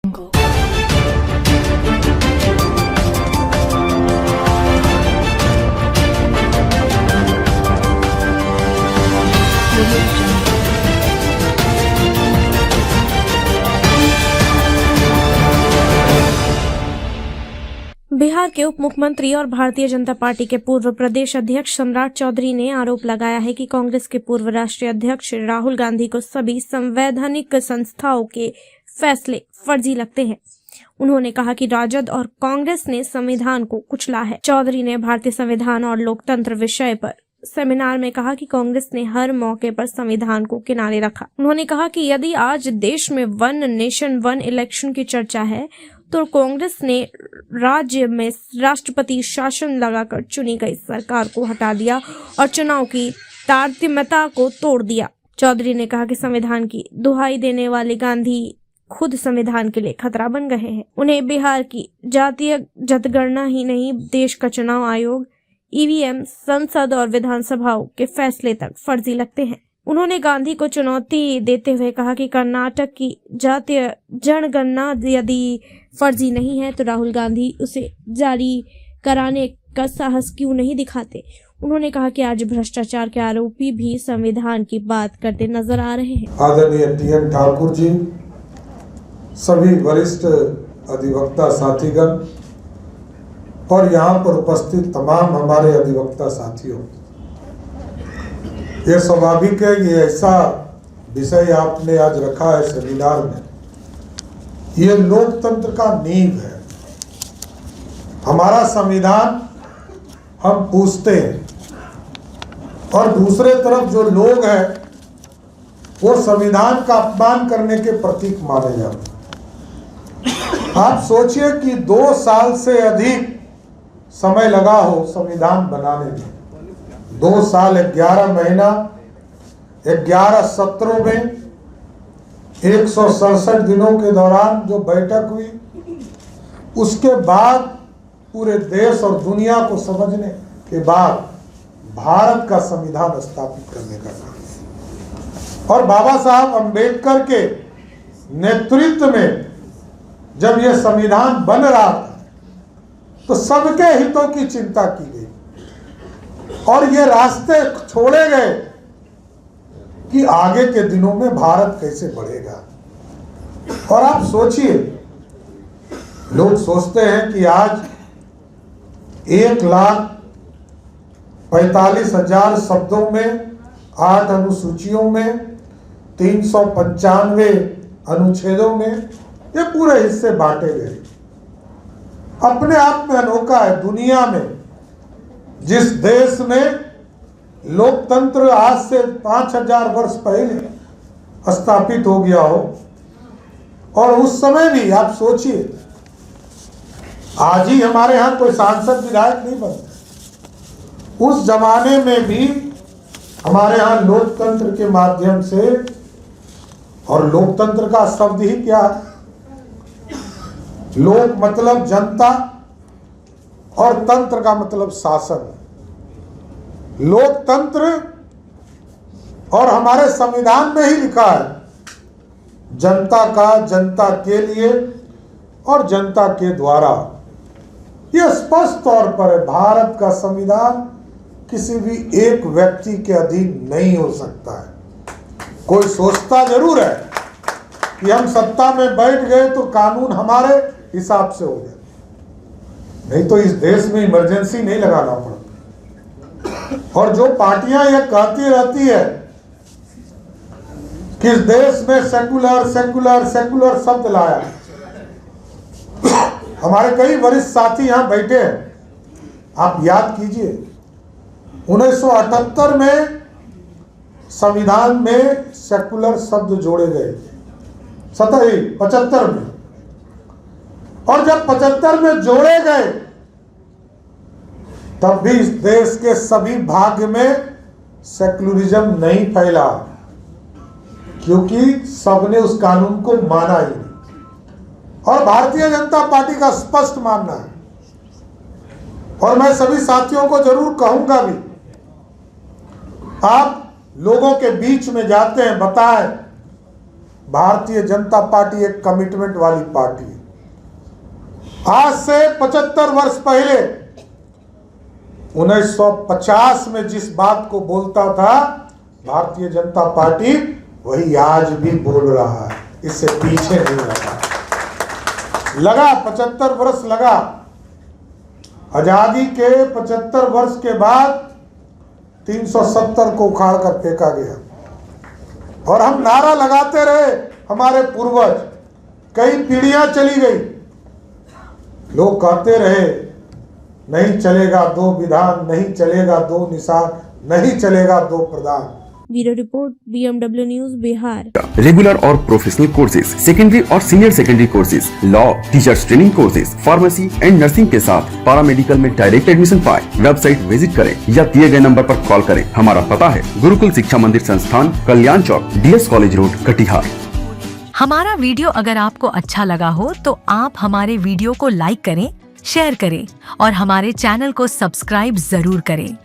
बिहार के उप मुख्यमंत्री और भारतीय जनता पार्टी के पूर्व प्रदेश अध्यक्ष सम्राट चौधरी ने आरोप लगाया है कि कांग्रेस के पूर्व राष्ट्रीय अध्यक्ष राहुल गांधी को सभी संवैधानिक संस्थाओं के फैसले फर्जी लगते हैं। उन्होंने कहा कि राजद और कांग्रेस ने संविधान को कुचला है। चौधरी ने भारतीय संविधान और लोकतंत्र विषय पर सेमिनार में कहा कि कांग्रेस ने हर मौके पर संविधान को किनारे रखा। उन्होंने कहा कि यदि आज देश में वन नेशन वन इलेक्शन की चर्चा है तो कांग्रेस ने राज्य में राष्ट्रपति शासन लगाकर चुनी गई सरकार को हटा दिया और चुनाव की तारतम्यता को तोड़ दिया। चौधरी ने कहा कि संविधान की दुहाई देने वाले गांधी खुद संविधान के लिए खतरा बन गए हैं। उन्हें बिहार की जातीय जनगणना ही नहीं, देश का चुनाव आयोग, ईवीएम, संसद और विधानसभाओं के फैसले तक फर्जी लगते हैं। उन्होंने गांधी को चुनौती देते हुए कहा कि कर्नाटक की जातीय जनगणना यदि फर्जी नहीं है तो राहुल गांधी उसे जारी कराने का साहस क्यों नहीं दिखाते। उन्होंने कहा कि आज भ्रष्टाचार के आरोपी भी संविधान की बात करते नजर आ रहे हैं। आदरणीय टीएन ठाकुर जी, सभी वरिष्ठ अधिवक्ता साथीगण और यहाँ पर उपस्थित तमाम हमारे अधिवक्ता साथियों, ये स्वाभाविक है, ये ऐसा विषय आपने आज रखा है सेमिनार में, ये लोकतंत्र का नींव है। हमारा संविधान हम पूछते हैं और दूसरे तरफ जो लोग हैं वो संविधान का अपमान करने के प्रतीक माने जाते हैं। आप सोचिए कि 2 साल से अधिक समय लगा हो संविधान बनाने में। 2 साल 11 महीना 11 सत्रों में 167 दिनों के दौरान जो बैठक हुई, उसके बाद पूरे देश और दुनिया को समझने के बाद भारत का संविधान स्थापित करने का काम। और बाबा साहब अम्बेडकर के नेतृत्व में जब यह संविधान बन रहा था तो सबके हितों की चिंता की गई और ये रास्ते छोड़े गए कि आगे के दिनों में भारत कैसे बढ़ेगा। और आप सोचिए, लोग सोचते हैं कि आज 1,45,000 शब्दों में 8 अनुसूचियों में 395 अनुच्छेदों में ये पूरे हिस्से बांटे गए। अपने आप में अनोखा है। दुनिया में जिस देश में लोकतंत्र आज से 5000 वर्ष पहले स्थापित हो गया हो और उस समय भी आप सोचिए, आज ही हमारे यहाँ कोई सांसद विधायक नहीं बनते, उस जमाने में भी हमारे यहाँ लोकतंत्र के माध्यम से, और लोकतंत्र का शब्द ही क्या है, लोक मतलब जनता और तंत्र का मतलब शासन। लोकतंत्र और हमारे संविधान में ही लिखा है जनता का, जनता के लिए और जनता के द्वारा। यह स्पष्ट तौर पर है, भारत का संविधान किसी भी एक व्यक्ति के अधीन नहीं हो सकता है। कोई सोचता जरूर है कि हम सत्ता में बैठ गए तो कानून हमारे हिसाब से हो गया, नहीं तो इस देश में इमरजेंसी नहीं लगाना पड़ता। और जो पार्टियां यह कहती रहती है कि इस देश में सेकुलर सेकुलर सेकुलर शब्द लाया, हमारे कई वरिष्ठ साथी यहां बैठे हैं, आप याद कीजिए 1978 में संविधान में सेकुलर शब्द जोड़े गए, 75 में, और जब 75 में जोड़े गए तब भी इस देश के सभी भाग में सेकुलरिज्म नहीं फैला, क्योंकि सबने उस कानून को माना ही नहीं। और भारतीय जनता पार्टी का स्पष्ट मानना है, और मैं सभी साथियों को जरूर कहूंगा भी, आप लोगों के बीच में जाते हैं, बताएं भारतीय जनता पार्टी एक कमिटमेंट वाली पार्टी है। आज से 75 वर्ष पहले 1950 में जिस बात को बोलता था भारतीय जनता पार्टी, वही आज भी बोल रहा है, इससे पीछे नहीं लगा। 75 वर्ष लगा। आजादी के 75 वर्ष के बाद 370 को उखाड़ कर फेंका गया और हम नारा लगाते रहे। हमारे पूर्वज, कई पीढ़ियां चली गई, लोग कहते रहे नहीं चलेगा दो विधान, नहीं चलेगा दो निशान, नहीं चलेगा दो प्रधान। Bureau report, BMW news, Bihar. Regular और प्रोफेशनल कोर्सेज, सेकेंडरी और senior secondary courses, law, teachers training courses, pharmacy and nursing के साथ पैरामेडिकल में डायरेक्ट एडमिशन पाए। वेबसाइट विजिट करें या दिए गए नंबर पर कॉल करें। हमारा पता है गुरुकुल शिक्षा मंदिर संस्थान, कल्याण चौक, DS कॉलेज रोड, कटिहार। हमारा वीडियो अगर आपको अच्छा लगा हो तो आप हमारे वीडियो को लाइक करें, शेयर करें और हमारे चैनल को सब्सक्राइब जरूर करें।